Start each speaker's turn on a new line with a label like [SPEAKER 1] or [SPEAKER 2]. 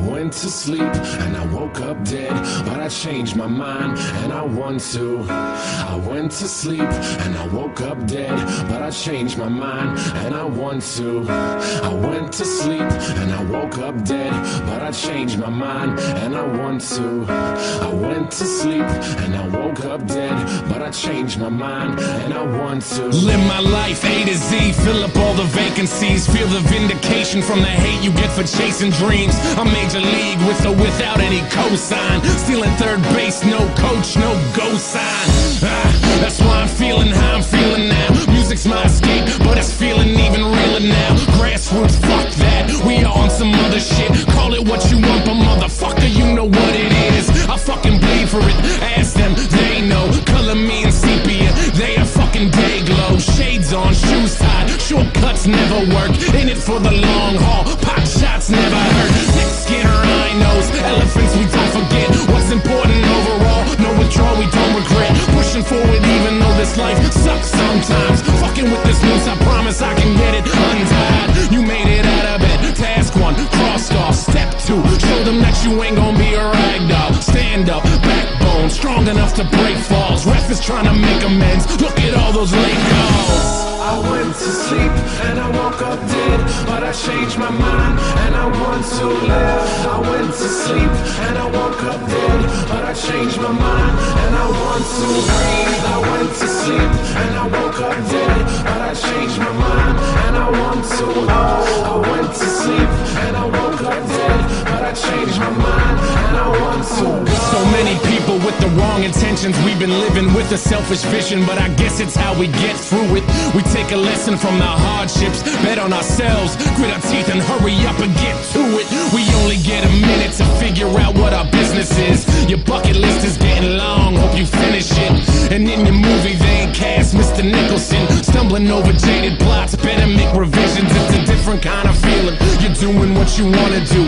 [SPEAKER 1] went to sleep and I woke up dead, but I changed my mind and I want to. I went to sleep and I woke up dead, but I changed my mind and I want to. I went to sleep and I woke up dead, but I changed my mind and I want to. I went to sleep and I woke up dead, but I changed my mind and I want to.
[SPEAKER 2] Live my life A to Z, fill up all the vacancies, feel the vindication from the hate you get for chasing dreams. I'm major league with or without any cosign, stealing third base, no coach, no go sign. That's why I'm feeling how I'm feeling now. Music's my escape, but it's feeling even realer now. Grassroots, fuck that, we are on some other shit. Call it what you want, but motherfucker, you know what it is. I fucking bleed for it, ask them, they know. Color me in sepia, they a fucking day glow. Shades on, shoes tied, shortcuts never work. In it for the long haul, pot shots never hurt. Thick skin, rhinos, elephants we don't forget. What's important overall, no withdrawal, we don't regret. Pushing forward even though this life sucks sometimes. Fucking with this noose, I promise I can get it untied. You made it out of bed, task one, crossed off. Step two, show them that you ain't gonna be a ragdoll. Stand up, backbone, strong enough to break falls. Ref is trying to make amends, look at all those late calls.
[SPEAKER 1] I went to sleep and I woke up dead, but I changed my mind and I want to live. I went to sleep and I woke up dead, but I changed my mind and I want to breathe. I went to sleep and I woke up dead, but I changed my mind and I want to. I went to sleep and I woke up dead, but I changed my mind and I want to.
[SPEAKER 2] So many people with the wrong intentions, we've been living with a selfish vision, but I guess it's how we get through it. We take a lesson from the hardships, bet on ourselves, grit our teeth and hurry up and get to it. We only get a minute to figure out what our business is. Your bucket list is getting long, hope you finish it. And in your movie they ain't cast Mr. Nicholson, stumbling over jaded plots, better make revisions. It's a different kind of feeling, you're doing what you wanna do.